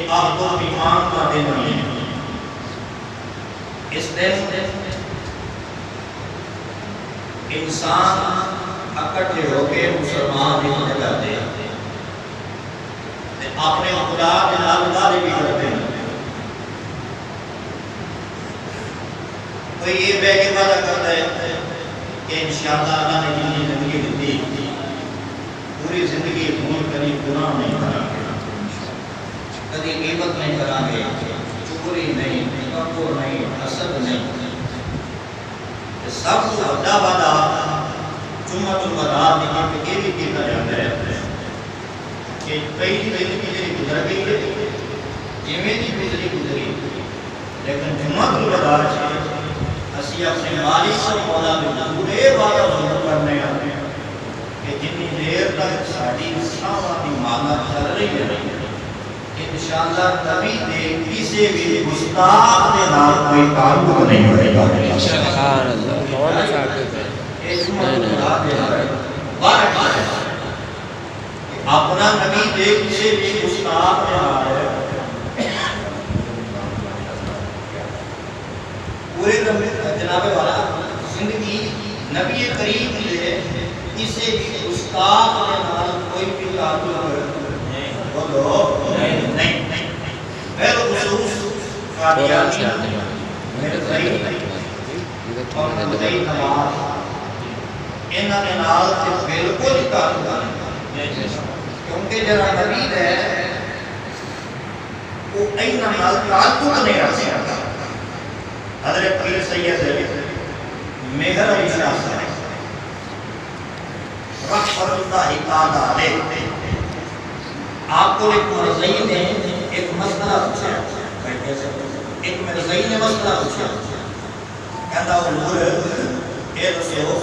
یہ عہد و پیمان کا دن ہے۔ اس دن انسان اکٹھے ہو کے مسلمان ایک جگہ دے اپنے خدا کے نام بھی کرتے ہیں۔ کوئی یہ بے کے وعدہ کرتا ہے کہ انشاءاللہ اللہ نے جنی زندگی دی پوری زندگی بھول کری گناہ نہیں کریں گے، کبھی غیبت نہیں کریں گے، چغلی نہیں، تکبر نہیں، حسد نہیں۔ سب سے بڑا وعدہ جمعۃ الوداع میں یہ بھی کیا جاتا ہے کہ پہلی زندگی جی گزر گئی ہے جویں دی بجلی گزری، لیکن جمعۃ الوداع اسی اپنے مالک اور مولا میں پورے وعدہ ضرور کرنے آتے ہیں کہ جتنی دیر تک ساری ساواں دی مانا چل رہی ہے انشاءاللہ نبی دے کسی بھی گستاخ دے نال کوئی تعلق نہیں ہوئے گا۔ سبحان اللہ۔ اپنا نبی دے کسی بھی گستاخ دے نال پورے جناب والا زندگی نبی کریم دے کسی بھی گستاخ دے نال کوئی بھی تعلق نہیں۔ پہلے خصوص قادیانی اور مدعی نماز انہاں نے نال تے بالکل تعلق نہیں، کیونکہ جڑا نبی ہے وہ انہاں نال تعلق نہیں رکھدا۔ حضرت پیر سید مہر علی شاہ صاحب رحمۃ اللہ تعالی علیہ آپ کو ایک مرزئی نے ایک مسئلہ پوچھا، ایک مرزئی نے مسئلہ پوچھا، کہتا حضور اے دسو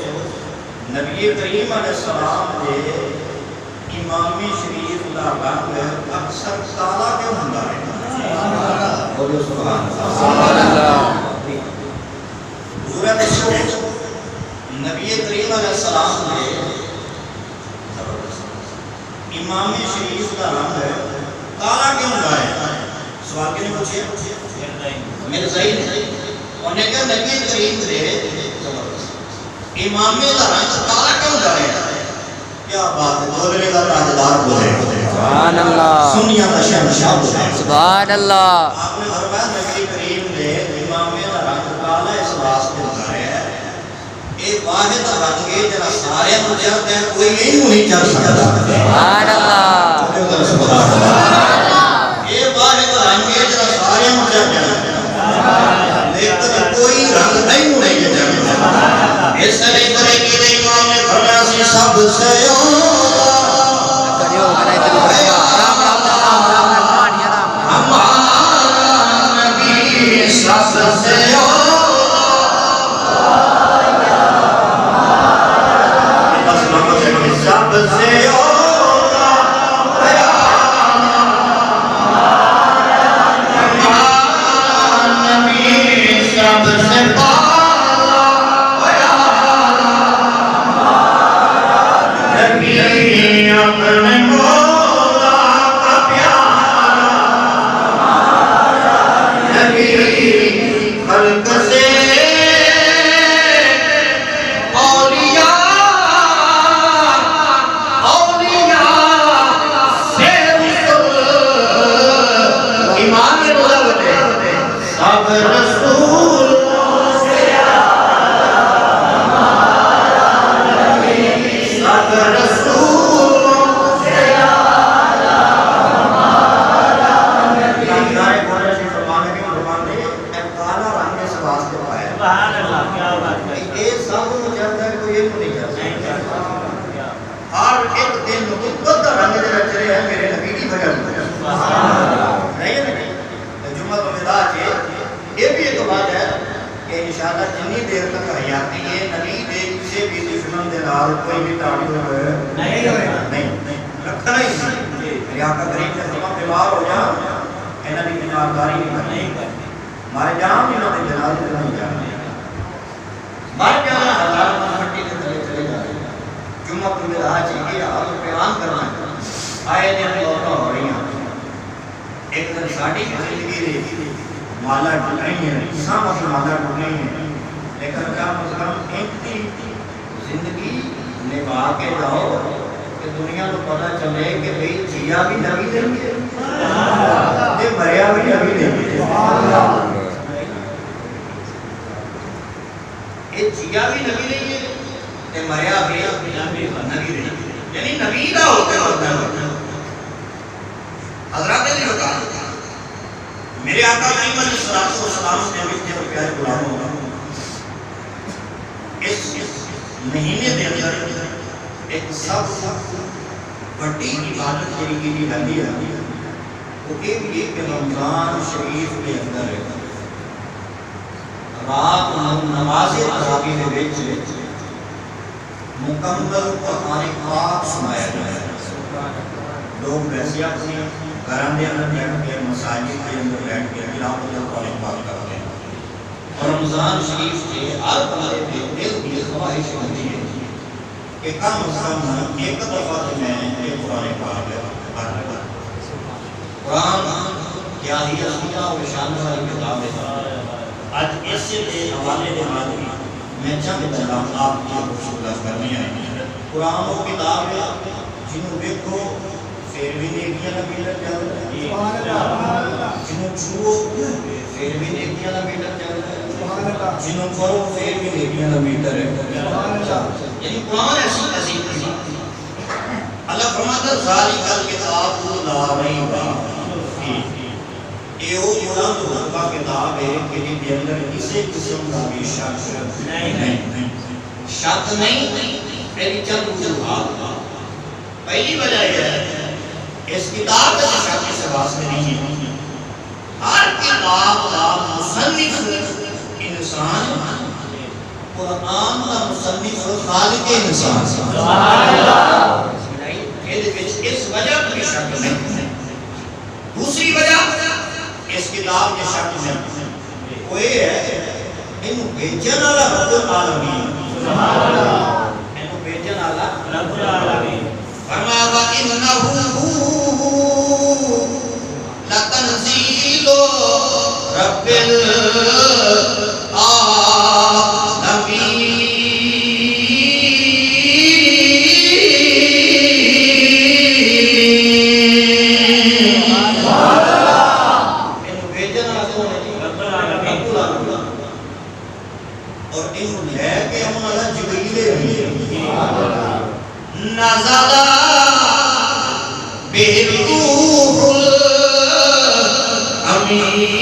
نبی کریم علیہ السلام دے امامی شریف دا رنگ اکثر کالا کیوں ہوندا ہے؟ بولو سبحان اللہ۔ حضور دسو نبی کریم علیہ السلام دے امام شریف کا رنگ ہے کالا کیوں ہوا ہے؟ سوال کے نے پوچھے مرزائی نے انہوں نے کہا نبی کریم دے امام کا رنگ کالا کیوں ہوا ہے؟ کیا بات ہے، بولنے کا تاجدار بولے، سبحان اللہ، سنیا کا شہنشاہ بولے، سبحان اللہ۔ آپ نے فرمایا نبی کریم دے امام کا رنگ کالا اس واسطے ہوا ہے ایک واحد رنگ ہے جنا سارے مجرد ہے کوئی نہیں چل سکتا، سبحان اللہ، سبحان اللہ۔ یہ واحد رنگ ہے جنا سارے مجرد ہے لیکن کوئی رنگ نہیں چل سکتا۔ اس لیے طریقے دے امام نے فرمایا سی سب سے ہمارا نبی سب سے ایک دن ساڑی زندگی دی مالا ڈھلائی ہیں سام اپنے مالا ڈھلائی ہیں لیکن کیا مطلب ایک دی زندگی نبھا کے جاؤ کہ دنیا کو پتہ چلے کہ بھئی جیا بھی نبی دیں گے تے مریا بھی نبی دیں گے یہ جیا بھی نبی دیں گے تے مریا بھی نبی دیں گے یعنی نبی دا ہوتے ہوتا ہے حضرات نے ہوتا میرے آقا کریم علیہ السلام نے بھی جب پیارے غلاموں اس مہینے دے اندر ایک سب بڑی عبادت جڑی کی جاتی ہے وہ یہ کہ رمضان شریف کے اندر رات نماز تراویح کے وچ مکمل قرآن پاک سنایا جائے لوگ ویسے اپنے گھروں کے اندر بیٹھ کے مساجد کے اندر بیٹھ کے تلاوت قرآن پاک کرتے ہیں اور رمضان شریف کے ہر بندے کے دل کی خواہش ہوتی ہے کہ کم از کم ایک دفعہ تو میں یہ قرآن پاک پڑھوں قرآن کیا ہی عظیمہ اور شان والی کتاب ہے آج اس سے حوالے کے بعد میں چند کلام آپ کی خوشگوار کرنے آئی ہیں قرآن وہ کتاب ہے جنہوں دیکھو پھر بھی نیکیاں نہ ملت جاتا ہے جنہوں چھو پھر بھی نیکیاں نہ ملت جاتا ہے جنہوں کرو پھر بھی نیکیاں نہ ملت ہے یعنی قرآن ایسی عظیم ہے اللہ فرماتا ذالک الکتاب لا ریب فیہ یہ وہ قرآن تو رکھا کتاب ہے کہ جن کے اندر کسی قسم کا بھی شک نہیں شک نہیں پہلی چند وجوہات پہلی وجہ یہ ہے اس کتاب کا شک سے واسطے نہیں ہے ہر کتاب کا مصنف انسان قرآن کا مصنف خالق انسان سبحان اللہ اس وجہ کوئی شک نہیں دوسری وجہ اس کتاب کے شک میں وہ یہ ہے انہوں بیچن والا رب العالمین انہوں بیچن والا رب العالمین فرمایا وَإِنَّهُ لَتَنزِيلُ رَبِّ الْعَالَمِينَ نزل به الروح الامین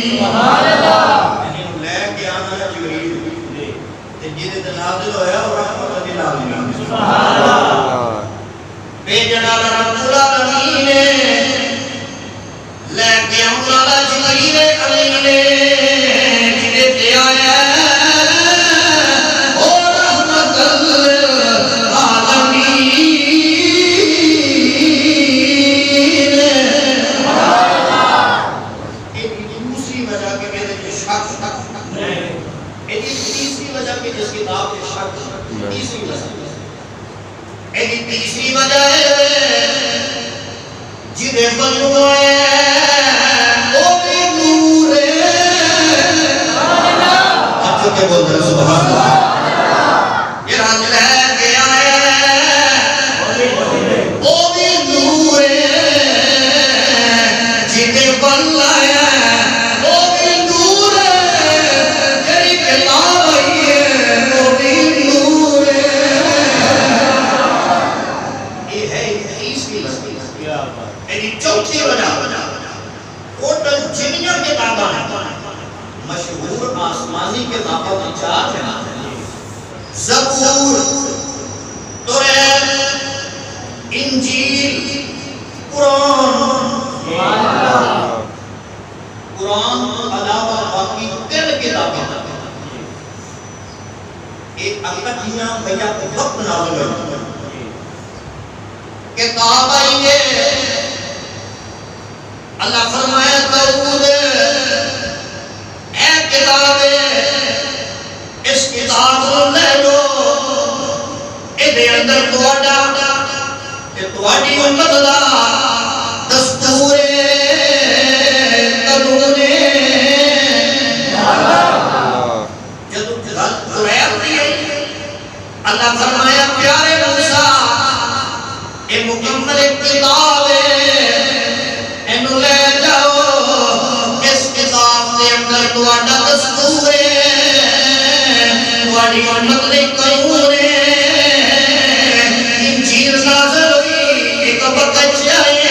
سبحان اللہ انہوں لے کے آنا ہے جبریل جیدے نازل ہویا اور رحمت للعالمین سبحان اللہ بھیجنا رب العالمین لے کے آنا ہے جبریل امین تیسری وجہ ہے جنہیں بنو ہے وہ بھی نور ہے آپ کو کیا بول رہے سبحان اللہ یہ رنگ ہے کہ آئے وہ بھی نور ہے جنہیں بنو ہے وہ بھی نور ہے جنہیں کتاب ہے وہ بھی نور ہے چوتھی وجہ ٹوٹل جنیاں کتاباں مشہور آسمانی کتابوں کی چار ہیں زبور توریت انجیل قرآن قرآن علاوہ باقی تین کتابیں ایک اکٹھیاں بھیا وقت نازل ہوئی کتاب آئی ہے اللہ فرمایا داؤد اے کتاب اس کتاب کو لے لو اے اندر تواڈا تے تواڈی امت دا دستور قانون جدوں گل قرآن دی اللہ فرمایا پیارے موسیٰ اے مکمل کتاب ہے اینو لے جاؤ اس کتاب دے اندر تواڈا دستور ہے تواڈی امت دے قانون ہے انجیل نازل ہوئی ایک وقت آئے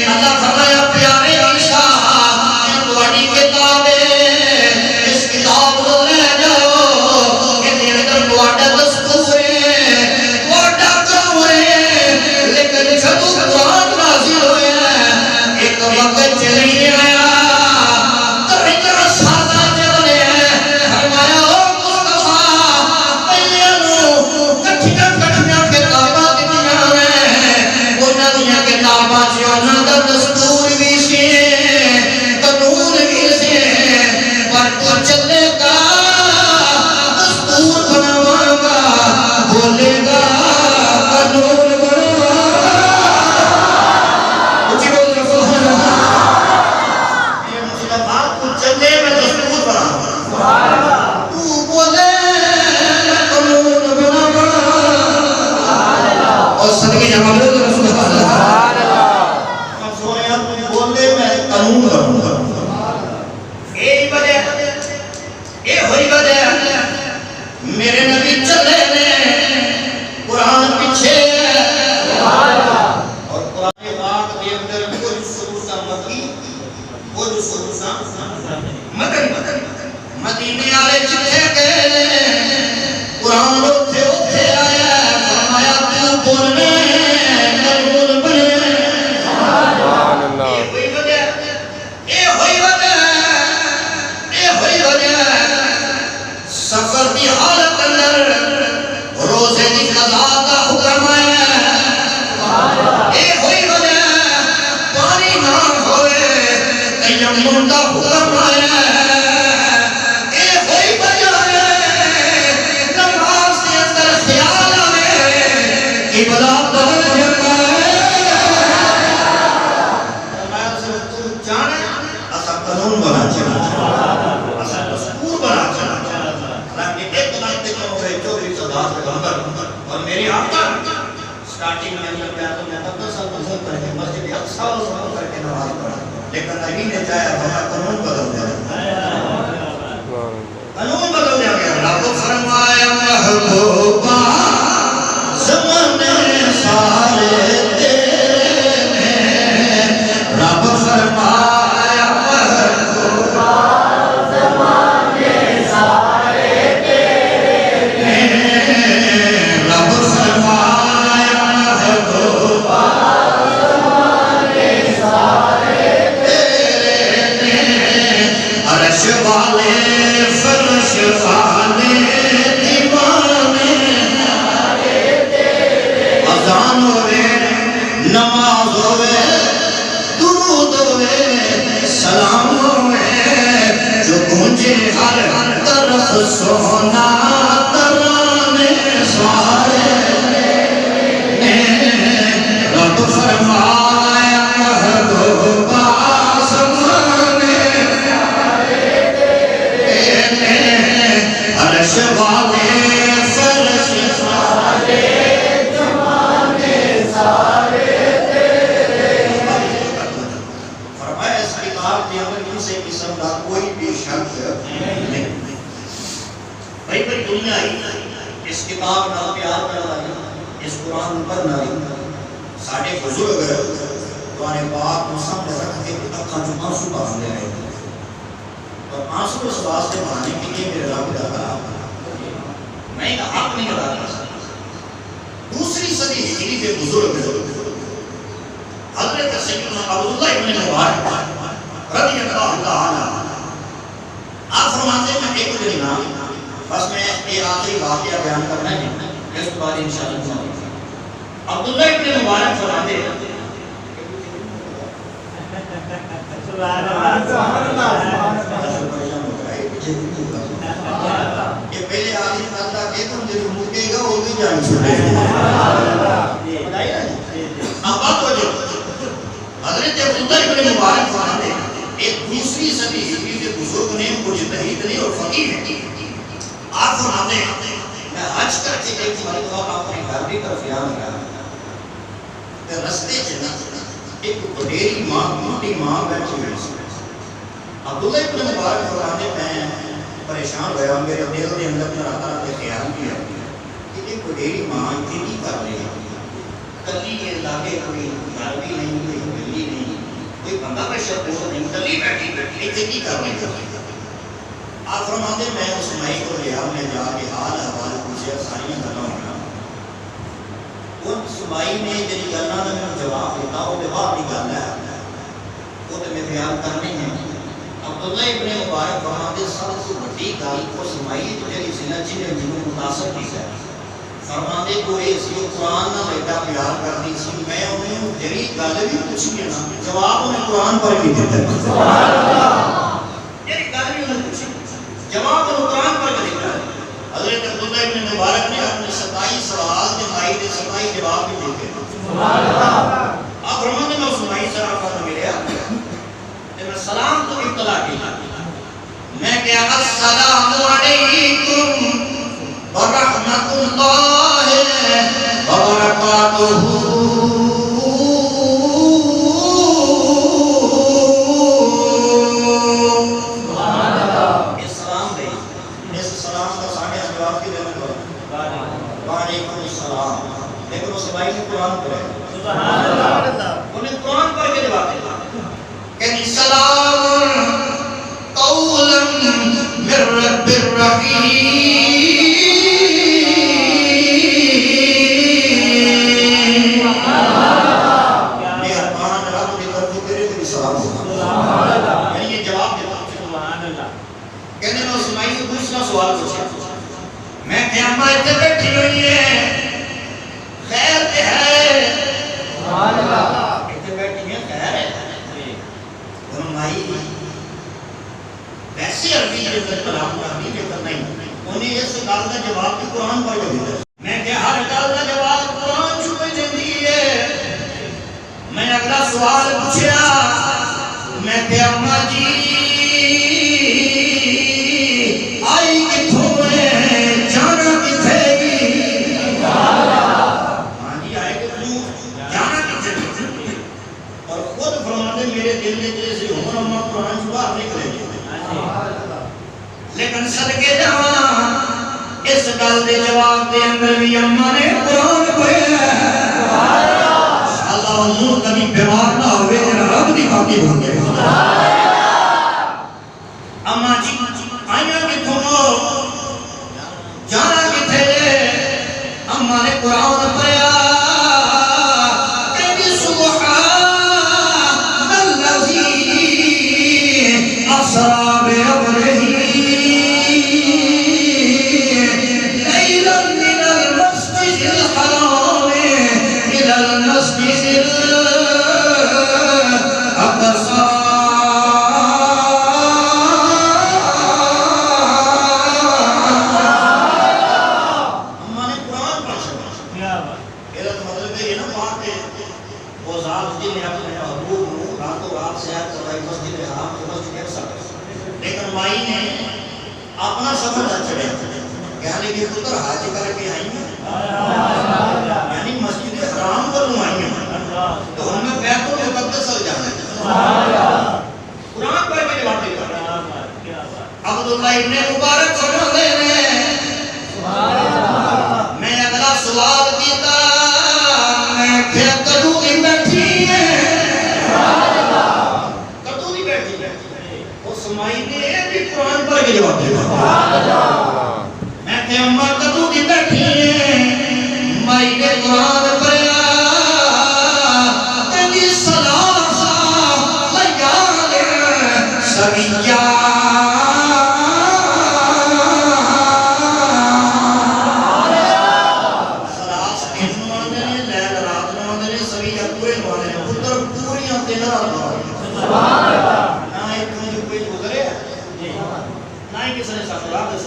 اللہ فرمایا پیارے عیسیٰ اے تواڈی کتاب ہے اس کتاب کو لے جاؤ کہ دے اندر تواڈا دستور ہے تواڈا قانون ہے لیکن جدوں قرآن نازل ہویا ایک وقت چلی آیا ترجمہ سادہ چلے فرمایا او مصطفیٰ پہلے نو کٹھیاں کتاباں دتیاں نے انہاں دیاں کتاباں چ انہاں دا دستور بھی سی قانون بھی سی پر تو چلے گا دستور بناواں گا بولے گا قانون میرے نبی چلے نے قرآن پیچھے اور قرآن پاک کے اندر کچھ سورتاں مکی کچھ سورتاں مدینے والے جتھے گئے قرآن اوتھے آیا فرمایا تو بولنے قانون بنے سبحان اللہ اے ہوئی وجہ سفر دی حالت اندر روزے دی قضا کا حکم آیا اے ہوئی وجہ پانی نہ ہوئے تیمم دا حکم آیا اے ہوئی وجہ نماز کے اندر خیال آئے قبلہ بدل جاتا ہے میں سے تو جانے اسا قانون بنا چلا اسا دستور بنا چلا اور میری آقا سٹارٹنگ میں جب میں تو میں 10 سال وضو کر کے مسجد اقصی وضو کر کے نماز پڑھا لیکن نبی نے چاہا ہمارا قانون بدل دیا قانون بدل دیا گیا رب فرمایا محبوبہ زمانے سارے تیرے رب فرمایا محبوبہ زمانے سارے رب فرمایا محبوبہ زمانے سارے تیرے عرش والے فرش والے دیوانے اذان ہوئے نماز ہوئے درود ہوئے سلام ہوئے جو گونجے ہر طرف سونا رب فرمایا محبوبہ زمانے عرش والے فرش والے زمانے سارے تیرے فرمایا اس کتاب کے اندر کسی قسم کا کوئی بھی شک نہیں بھائی دنیا ہی اس کتاب نہ پیار کرنا اس قرآن پر نہ ساڑھے بزرگ قرآن پاک کو سامنے رکھ کے اکھاں جو آنسو بہانے آئے اور آنسو اس واسطے بہانے کے لیے میرے رب کا کلام میں ایک حق نہیں ادا کر سکتا دوسری صدی ہجری کے بزرگ حضرت سیدنا عبداللہ ابن مبارک رضی اللہ عنہ آپ فرماتے ہیں ایک دن بس میں یہ آخری واقعہ بیان کرنا ہے اس کے بعد انشاءاللہ عبداللہ ابن مبارک فرماتے ہیں سبحان اللہ یہ پہلے آخری اللہ کے تم جب مکے گا وہ بھی جان چھوڑے اب بات ہو جو حضرت عبداللہ ابن مبارک فرماتے ہیں ایک دوسری صدی ہجری کے بزرگ نے مجتہد نے اور فقیہ نے آپ فرماتے ہیں میں حج کر کے ایک مرتبہ اپنے گھر کی طرف یاد کر کہ رستے چلا ایک بڑیری ماں موٹی ماں بیٹھی ہوئی عبداللہ ابن مبارک فرماتے ہیں پریشان ہویا میرے دل کے اندر طرح طرح کے خیال کیا کہ ایک بڑیری ماں اتنی کر رہی ہے کلی کے لاگے کوئی گھر بھی نہیں کوئی گلی نہیں کوئی بندہ پریشر پوچھ نہیں کلی بیٹھی اتنی کر رہی ہے آپ فرماتے میں اس مائی کو لیا میں جا کے حال حوال پوچھے ساری گلاں ہونا ان سمائی نے جی گلاں کا میں جواب دیتا وہ باہر کی گل ہے وہ تو میں بیان کرنی ہے عبداللہ ابن مبارک فرماتے سب سے بڑی گل کو سمائی جو جی زندگی نے مجھے متاثر کیا ہے فرماندے کو اسی قرآن نہ بیٹا پیار کرنی سی میں انہیں جری گل بھی پوچھی نا جواب انہیں قرآن پر بھی دیتا ہے سبحان اللہ جری گل بھی انہیں پوچھی جواب انہیں قرآن پر بھی دیتا ہے حضرت عبداللہ ابن مبارک نے اپنے 27 سوال کے مائی دے 27 جواب بھی دیتے ہیں سبحان اللہ آپ فرماندے میں اس مائی سے آپ کا ملے میں سلام تو ابتلا کی میں کہا السلام علیکم ورحمت اللہ وبرکاتہ سبحان اللہ اس سلام دے اس سلام کا ساڑھے جواب کی دینے کو وعلیکم السلام لیکن اس بھائی نے قرآن پر ہے سبحان اللہ انہیں قرآن پر کے جواب دے کہ سلام قولا من رب الرحیم سوال پوچھا میں قیامہ اتنے بیٹھی ہوئی ہے خیر تے ہے سبحان اللہ اتنے بیٹھی ہے خیر ہے فرمائی ویسے عربی کے اندر کلام کرنی کے اندر نہیں انہیں اس گل کا جواب بھی قرآن پر دیتا میں کہ ہر گل کا جواب قرآن چھپے دیندی ہے میں اگلا سوال پوچھا میں کہ اماں جی آئی کتھوں ہے جانا کتھے گی ہاں جی آئے کتھوں جانا کتھے گی اور خود فرماتے میرے دل میں جیسے عمر امہ قرآن چھپا نکلے گی لیکن صدقے جہاں اس گل دے جواب دے اندر بھی امہ نے قرآن پڑھے اللہ منہ کبھی بیمار نہ ہوئے جنہا رب دی باقی بھون گئے امہ جی آئیاں کتھوں جانا کتھے امہ نے قرآن پڑھا کہ سبحان الذی اسریٰ بعبدہ لیلا من المسجد الحرام الى المسجد الاقصی لیکن مائی نے اپنا سفر نہ چڑھے یعنی کہ پتر حاج کر کے آئی ہیں یعنی مسجد حرام پر آئی ہیں تو ہم نے بیت المقدس ہو جانا ہے قرآن پر بھی جواب دیتا عبداللہ ابن مبارک فرماتے ہیں میں اگلا سوال کیتا میں کہ کدو کی بیٹھی ہے کدو کی بیٹھی ہے اس مائی نے بھی قرآن پر کے جواب دیتا میں کہ امہ کدو کی بیٹھی ہے مائی نے قرآن پڑھا تیری سلاسہ لیال سویہ سبحان اللہ نہ ایک جو کوئی گزرے نہ ہی کسی نے ساتھ دس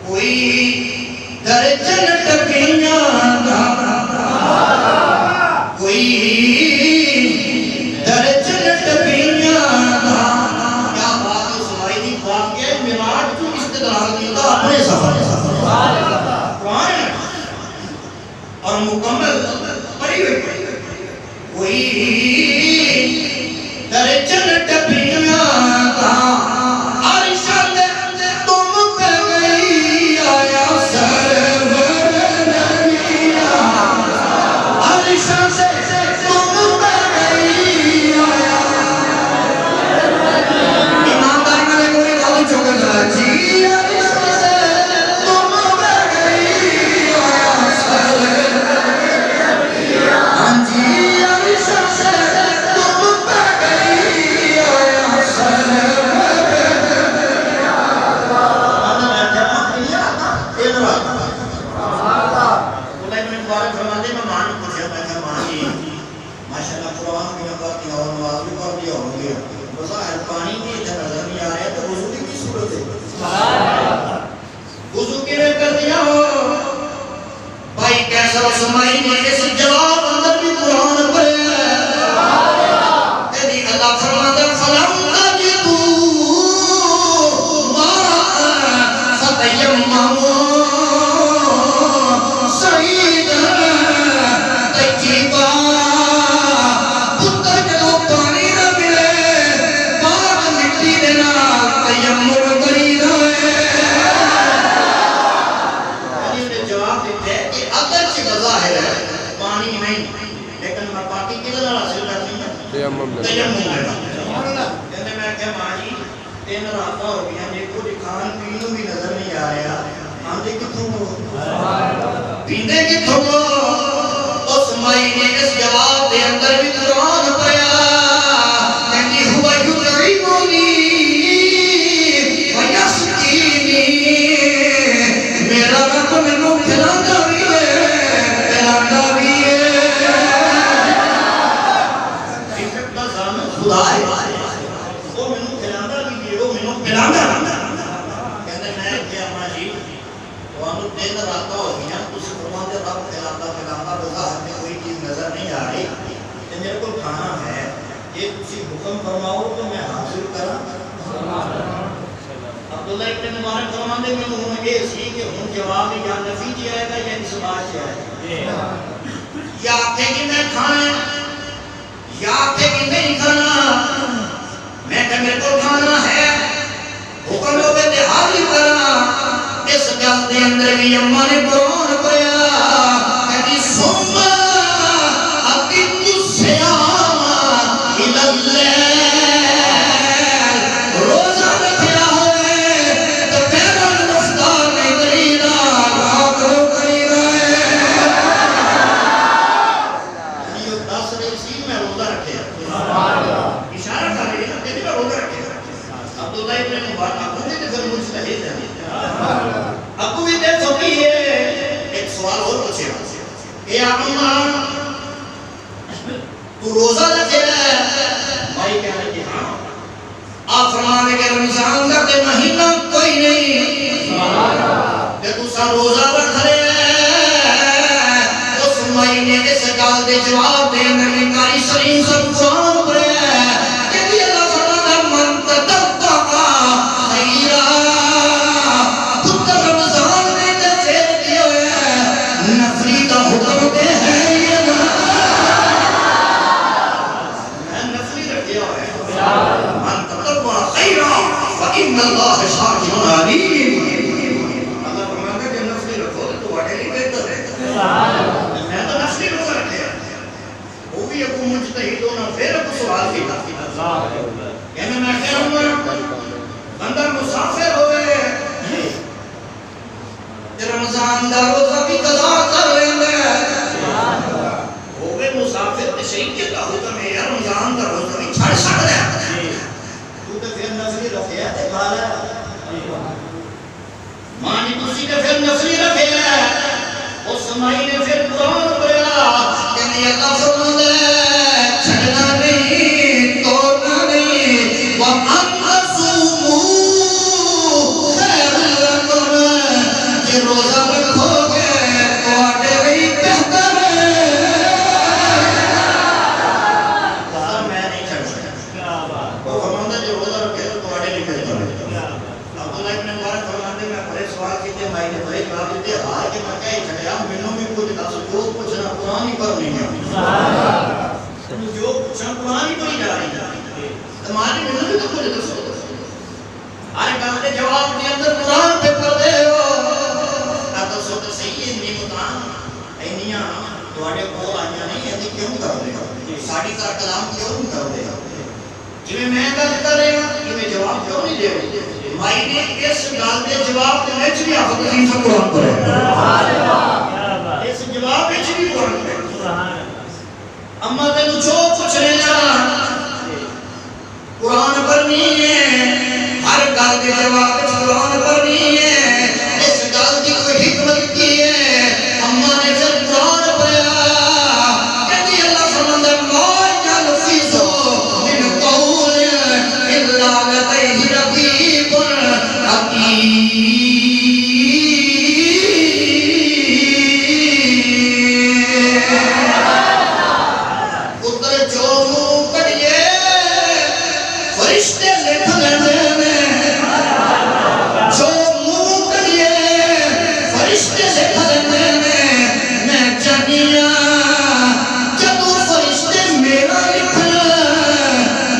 کوئی در جنت گیاں دا کوئی در جنت گیاں دا کیا بات ہے سنائی دی واقعہ میراج تو استدلال دیتا اپنے سفر قرآن ہے اور مکمل پڑھی ہوئی کوئی در جنت گیاں دا سمائی نے اس جواب اندر بھی قرآن پڑھے تیری اللہ فرماتا فلم تجدو ماء فتیمموا صعیدا طیبا پتر جدو پانی نہ ملے پاک مٹی دے نال تیمم کریدا ظاہر ہے پانی نہیں لیکن میں پاکی کی طرح حاصل کرتی ہوں تیمم کہنے میں کہا ماں جی 3 راتاں ہو گیا میرے کو کھان پینوں بھی نظر نہیں آ رہا آندے کتھوں ہو پیندے کتھوں ہو اس مائی نے اس جواب دے اندر بھی قرآن پڑھا کہنی ہوا یطعمنی ویسقینی میرا رب میں کو کھلاتا بھی خدا ہے وہ میں نے کھلانا بھی ہے وہ میں نے پلانا کہنے میں کیا ماں جی وہاں 3 راتاں ہو گیا اس فرمان دے رب کھلانا بظاہر میں کوئی چیز نظر نہیں آ رہی کہ میرے کو کھانا ہے یہ کسی حکم فرماؤ تو میں حاصل کرا عبداللہ ابن مبارک فرماندے میں انہوں نے یہ سی کہ ہوں جواب یا نفی جی آئے گا یا اثبات جی آئے گا یا آتے کہ میں کھانا یا آتے کہ نہیں کھانا میں کہ میرے کو کھانا ہے حکم لوگے تے حاضر کرنا اس گل دے اندر بھی اماں نے قرآن پڑھا کہ ثم اتم الصیام الی اللیل روزہ رکھیا ہوئے تو پہلا رفتار نہیں کریدا رات رو کریدا یہ 10 رہی سی میں روزہ رکھیا اشارہ کر رہی ہے کہ میں روزہ رکھیا عبداللہ ابن مبارک ابو بھی پھر مجتہد ہے ابو بھی دے فقیہ ہے ایک سوال اور پوچھے کہ اماں تو روزہ رکھے ہے بھائی کہہ رہے کہ ہاں آپ فرمانے کہ رمضان کا تے مہینہ کوئی نہیں کہ تو سا روزہ رکھ رہے ہیں اس مہینے کے سکال دے جواب دے اندر نکاری سلیم سب قرآن پر ہے کہ بھی اللہ فرمانا من تدبقا خیرہ پتر رمضان نے تے پھر دیئے ہوئے نفری کا حکم دے ہے یہ میں نفری رکھے ہوئے من تدبقا خیرہ فإن اللہ شاکر علیم اللہ فرمانا کہ نفری رکھو تو واٹے نہیں بہتر ہے میں تو نفری روزہ رکھے وہ بھی ابو مجتہد ہونا پھر ابو سوال کیتا کہنے میں کہہ رہوں گا بندہ مسافر ہوئے رمضان دا روزہ بھی قضا کر لیں ہوئے مسافر تے شریعت کا حکم ہے رمضان دا روزہ بھی چھڑ سکتا ہے تو تے پھر نفلی رکھے تے کھالا مانی تسی تے پھر نفلی رکھے اس مائی نے پھر قرآن پڑھا کہ اللہ فرماتا ہے چھڑنا نہیں توڑنا نہیں وَأَنْ تَصُومُوا خَيْرٌ لَكُمْ سوال کیتے مائی نے بڑے جواب دیتے ہار کے میں کہے چھڑیا مینوں بھی کچھ دس جو پوچھنا قرآن ہی پر نہیں ہے سبحان اللہ جو پوچھنا قرآن ہی پر ہی جا رہی ہے تمہاری مینوں بھی تو کچھ دسو ہر گل دے جواب دے اندر قرآن پہ پڑھ دے ہو تو سو تو صحیح ہے نہیں مطان اینیاں تواڈے کول آئیاں نہیں ایندی کیوں کر دے ساڈی طرح کلام کیوں نہیں کر دے جویں میں گل کر رہا ہوں یہ جواب کیوں نہیں دے مائی نے اس گل دے جواب دے وچ بھی حافظ عظیم سے قرآن پڑھے سبحان اللہ اس جواب وچ بھی قرآن پڑھے سبحان اللہ اما تینوں جو پوچھ لینا قرآن پڑھنی ہے ہر گل دے جواب وچ قرآن پڑھنی ہے اس گل دی کوئی حکمت کی ہے اما نے جب قرآن پڑھا کہندی اللہ فرماندا ہے ما یلفظ من قول الا لدیہ رقیب عتید پتر جو منہ کڈیے فرشتے لکھ لیندے جو منہ کڈیے فرشتے لکھ لیندے میں چاہنیاں جدوں فرشتے میرا لکھن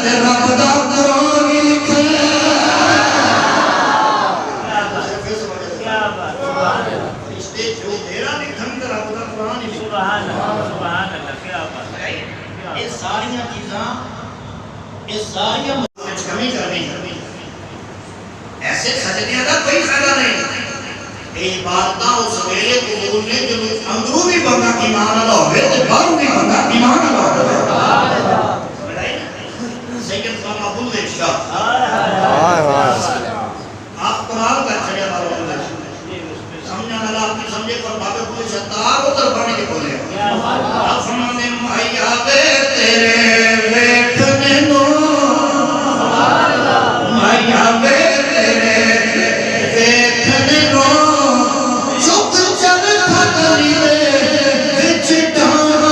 تے رب دا قرآن ہی لکھن فرشتے جو میرا لکھن تے رب دا قرآن ہی لکھن سبحان اللہ کیا بات ہے یہ ساریاں چیزاں یہ ساریاں کمی کرنی ایسے سجدیاں کا کوئی فائدہ نہیں یہ باتاں اس ویلے قبول نے جو اندروں بھی بندہ ایمان والا ہوئے تو باہروں بھی بندہ ایمان والا ہوئے سید خان ابو الشاہ آپ کمال کر چھڑے والے سمجھا نہ آپ کی سمجھے پر بابے پوچھ شتاب اتر پڑھنے کے بولے آپ فرمانے مائی آوے تیرے ویکھنے نو مائی آوے تیرے ویکھنے نو چپ چرخا کری دے وچ ڈاں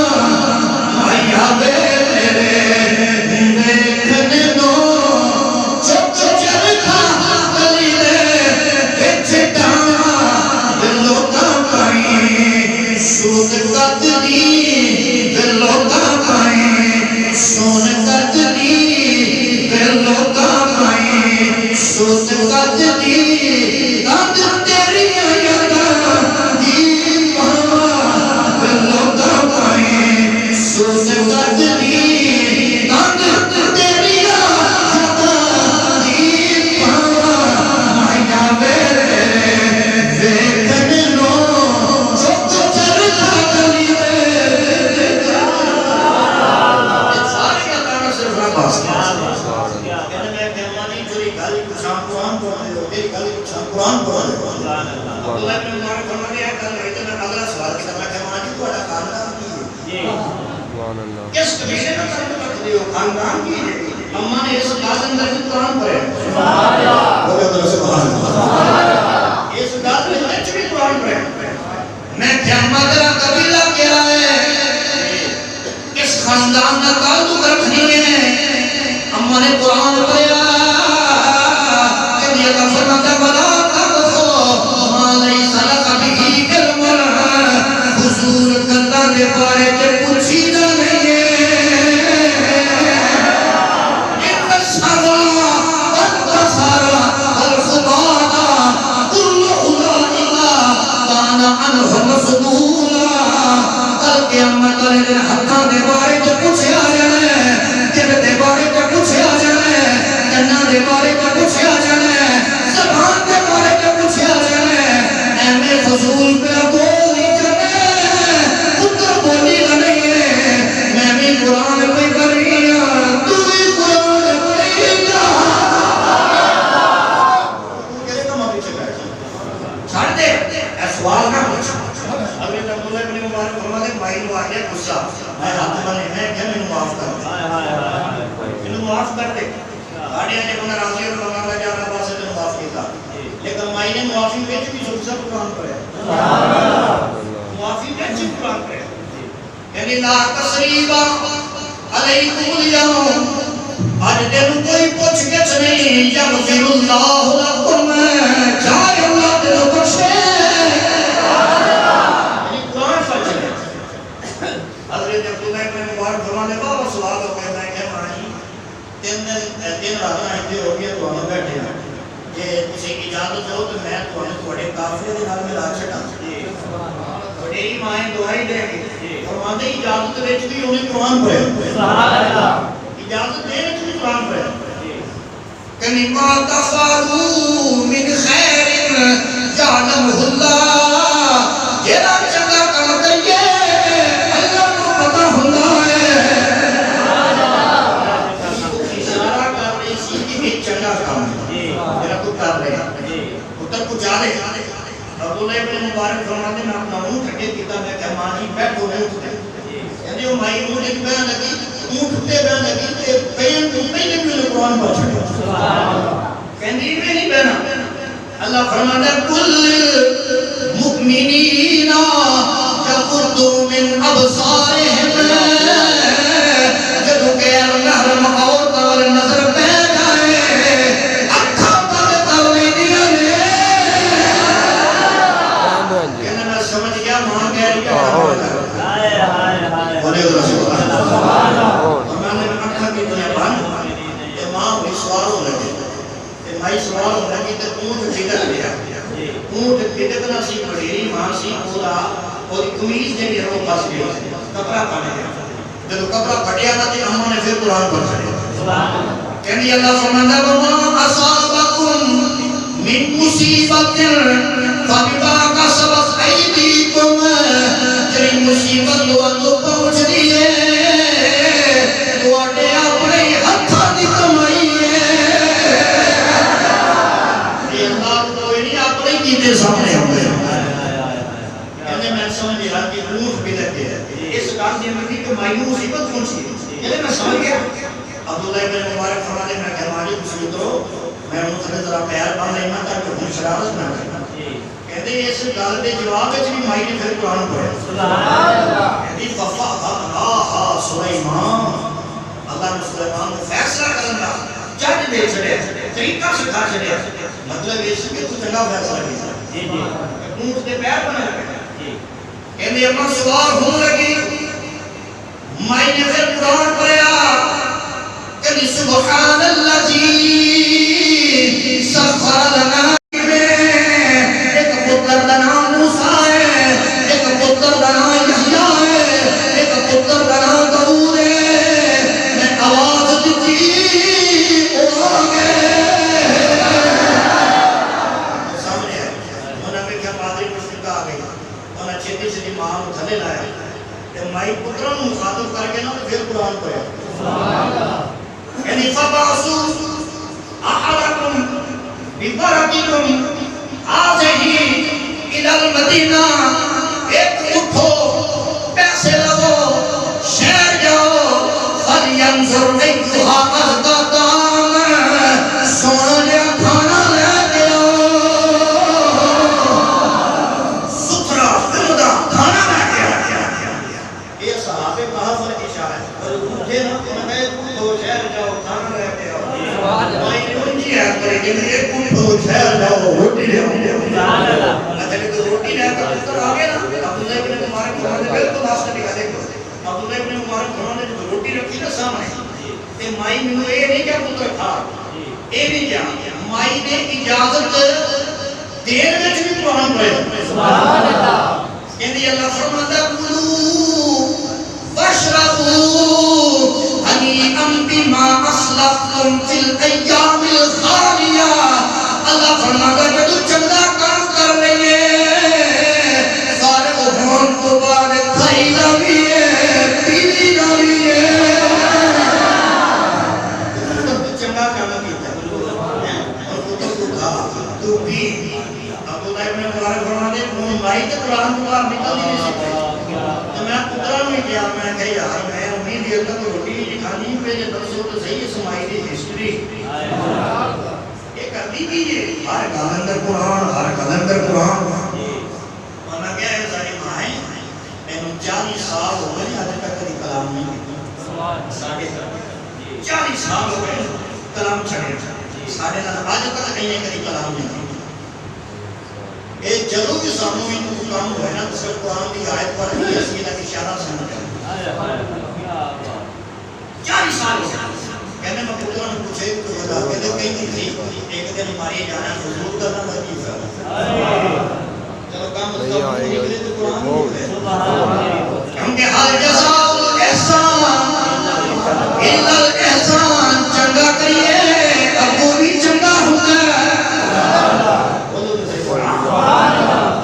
مائی آوے تیرے ویکھنے نو چپ چرخا کری دے وچ ڈاں سون کتنی بلوتا پائیں سون کتنی بلوتا پائیں سون کتنی دند تیری یادا دی پاوا بلوتا پائیں سون کتنی دند تیری یادا دی پاوا مایا میرے ویکھنے نو قرآن پڑھنے اللہ نے ہمارے فرمایا ہے کہ اتنا اگلا سوال کیا میں کہا ماں جی تھوڑا خاندان کی ہے سبحان اللہ کس قبیلے کا تعلق رکھتے ہو خاندان کی ہے اماں نے اس گل اندر قرآن پڑھے سبحان اللہ بولے تو سبحان اللہ اس گل وچ بھی قرآن پڑھے میں کیا مدرا قبیلہ کیا ہے اس خاندان کا تعلق رکھنی ہے اماں نے قرآن پڑھا کہ یہ کا فرماتا بلا دے بارے تے پوچھی نہ نہیں ان سارا سارا الخبانا کل اولئک کان عنہ مسئولا کل قیامت والے دن حقاں دے بارے تے پوچھیا جانا ہے جب دے بارے تے پوچھیا جانا ہے جنہ دے بارے تے پوچھیا جانا ہے زبان دے بارے تے پوچھیا جانا ہے ایویں فضول پہ قرآن پہ کریاں تو بھی قرآن پڑھیاں کہے کم ابھی چکا ہے چھاڑ دے اے سوال نہ پوچھ ابھی تک اللہ ابن مبارک فرما دے مائی نو آگیا غصہ میں ہاتھ بنے میں کہ میں معاف کر میں معاف کر دے گاڑی آنے کو ناراضی اور فرما جا رہا بات سے تو معاف کیتا لیکن مائی نے معافی وچ بھی سب قرآن پڑھا معافی وچ بھی قرآن پڑھا یعنی لا تسریبا علیکم اليوم آج دن کوئی پوچھ گچھ نہیں یغفر اللہ لکم جائے اللہ دل بخش دے نال ملا چھڈا وڈیری ماں دعائی دے گی فرماندے اجازت وچ بھی انہیں قرآن پڑھیا سبحان اللہ اجازت دے وچ بھی قرآن پڑھیا کہ ما تفعلوا من خیر یعلمہ اللہ جیڑا چنگا کم کریے اللہ کو پتہ ہوندا ہے اشارہ کر رہی سی کہ یہ چنگا کام ہے میرا کو کر رہا پتر کو جا رہے عبداللہ ابن مبارک فرماتے میں اپنا منہ ٹھکے کیتا میں کہ ماں جی بیٹھو نہیں اٹھتے یعنی وہ مائی منہ ایک بیان لگی منہ ٹھکتے بیان لگی تے بیان تو پہلے بھی انہیں قرآن پڑھ چھڑے کہندی میں نہیں بہنا اللہ فرماتا ہے کل مؤمنین یغضوا من ابصارہم جدو کہ محرم عورت اور نظر پہ جائے اکھاں پر تلوی دیا کہنا میں سمجھ گیا ماں کہہ رہی بولے رسول اللہ اور میں نے اکھاں کی دنیا بان یہ ماں بھی سوال ہو لگے یہ مائی سوال ہو لگی تو اونٹ بدک لیا اونٹ بدک نہ سی پڑھیری ماں سی پورا اور کمیز جنگی رو پاس گیا کپڑا پانے گیا جب کپڑا پھٹیا تھا تو اماں نے پھر قرآن پڑھ چڑھے کہنی اللہ فرماتا ہے وَمَا أَصَابَكُم مِّن مُّصِيبَةٍ فَبِمَا كَسَبَتْ أَيْدِيكُمْ جنی مصیبت تو پہنچ دیئے تو اٹھے اپنے ہتھا دی کمائی ہے یہ اللہ کوئی نہیں اپنے کیتے سامنے ہوں گے کہنے میں سمجھ لیا کہ اونٹ بھی لگے ہیں اس کام سے مجھے کہ مائی مصیبت کون سی کہنے میں سمجھ گیا عبداللہ ابن مبارک فرماتے میں کہ مالی کچھ اترو میں اونٹ سے ذرا پیار بان لینا تاکہ ہم شرارت نہ کرنا کہتے ہیں اس گل دے جواب وچ بھی مائی نے پھر قرآن پڑھا سبحان اللہ کہتی ففعلها سلیمان اللہ نے سلیمان کو فیصلہ کرنا جج دے چھڑے طریقہ سکھا چھڑے مطلب یہ کہ تو چنگا فیصلہ کیا جی جی اونٹ دے پیر بنا لگے کہتے اما سوال ہون لگی مائی نے پھر قرآن پڑھا کہ سبحان الذی سخر لنا مائی پتروں مخاطب کر کے نا پھر قرآن پڑھا یعنی فبعثوا احدکم ببرککم هذه الى المدینہ ایک اٹھو پیسے لگو شہر جاؤ فلینظر ایتھا ازکا طعام سونا کھانا لے کے آؤ ستھرا عمدہ کھانا لے کے آؤ یہ صحابہ کہا فرق اشارہ ہے مجھے نا میں اٹھو شہر جاؤ کھانا لے کے آؤ مائی نے انجی ہے کرے کہ ایک اٹھو شہر جاؤ روٹی لے آؤ روٹی لے کر پتر آگے نا عبداللہ ابن مبارک فرماتے بالکل واسطہ دکھا دیکھو عبداللہ ابن مبارک فرماتے جو روٹی رکھی نا سامنے تے مائی میں اے نہیں کیا پتر کھا اے نہیں کیا مائی نے اجازت دیر میں بھی قرآن پڑھے سبحان اللہ کہندی اللہ فرماتا کلوا واشربوا ہنیئا بما اسلفتم فی الایام الخالیہ اللہ فرماتا کہ تو چنگا کام کر رہی ہے فارغ ہون تو بعد کھائیدا بھی ہے پیدا بھی ہے چنگا کام کیتا اور پتر کو کھا تو بھی عبداللہ ابن مبارک فرماتے ہیں مائی کے قرآن کو آپ نکل نہیں سکتے تو میں پترہ میں کیا میں کہ یار میں امید یہ تھا کہ روٹی نہیں کھانی پہ یہ درسو تو صحیح سمائی دی ہسٹری یہ کرتی بھی یہ ہر کلندر قرآن ہر کلندر قرآن مانا کیا ہے ساری مائیں میں نے 40 سال ہو گئے آج تک کبھی کلام نہیں کیا 40 سال ہو گئے کلام چھڑے ساڑھے آج تک کہیں کبھی کلام نہیں اے جدو بھی ساموں میں تو کام ہوئے نا تو صرف قرآن کی آیت پر ہی اس کی لگی اشارہ سمجھ جائے 40 سال ہو کہنے میں پتروں نے پوچھے تو خدا کہتے کہیں نہیں تھی ایک دن ہماری جانا حضور کرنا وظیفہ قرآن کیونکہ حل جزاء الاحسان الا الاحسان، چنگا کریے ابو بھی چنگا ہوتا ہے۔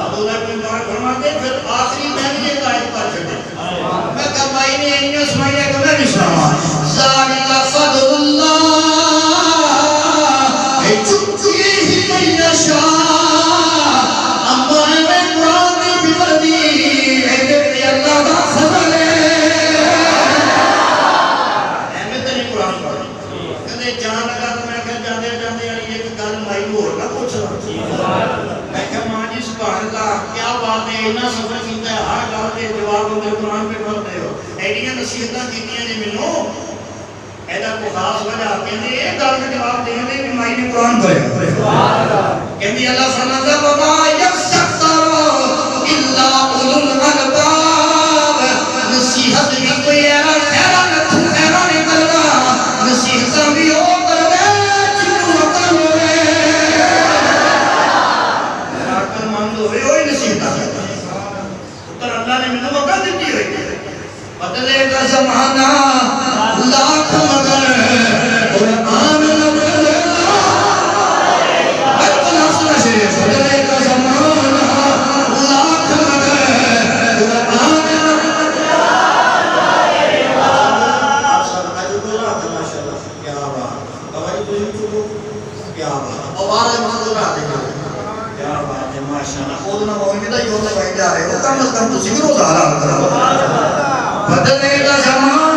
ابو نے کوئی بات فرماتے پھر آخری میں نے ایک آیت پڑھ چھوڑے، میں کمائی نے انہیں سمائیے کہ میں نہیں سنا ذالک فضل اللہ یؤتیہ من یشاء۔ نصیحتاں کیتیاں نے مینوں ایدا کو خاص وجہ کہندے اے گل دا جواب دیندے کہ مائی نے قرآن پڑھیا سبحان اللہ، کہندی اللہ فرماتا وما یذکر الا اولو الالباب، نصیحت بھی کوئی حیران کرنا، نصیحتاں بھی او کرے جنوں عقل ہوے، عقل مند ہوے وہی نصیحتاں کردا۔ پتر اللہ نے مینوں عقل دتی ہوئی ہے، بدلے کا زمانہ لاکھ مگر قرآن نہ بدلے گا، بالکل حسن شریف، بدلے کا زمانہ لاکھ مگر قرآن نہ بدلے گا۔ آپ سب عجب اللہ تھا ماشاءاللہ، کیا بات، ہماری کوئی چکو، کیا بات، اوارے مانگو راتے گا، کیا بات ہے ماشاءاللہ، خودنا مومنہ ہی ہوتا بھائی جا رہے ہو، کم از کم تو سکرو زہرہ بدلے کا زمان